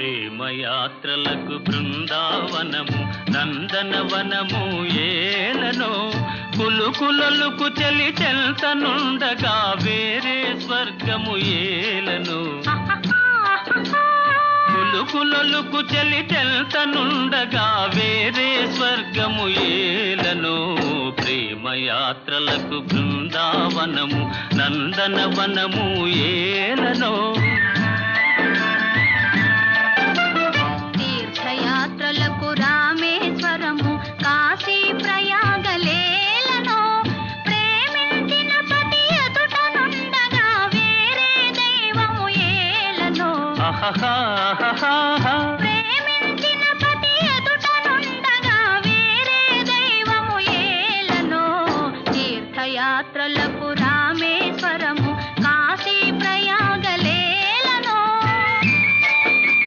ప్రేమయాత్రలకు బృందావనము నందనవనము ఏలనో కులుకులొలుకు చెలి చెల్తనుండగా వేరే స్వర్గము ఏలనో కులుకులొలుకు చెలి చెల్తనుండగా వేరే స్వర్గము ఏలనో ప్రేమయాత్రలకు బృందావనము నందనవనము ఏలనో తీర్థయాత్రలకు రామేశ్వరము కాశీ ప్రయాగలేలనో ప్రేమించిన పతి ఎదుట నుండగా వేరే దైవము ఏలనో ఆహా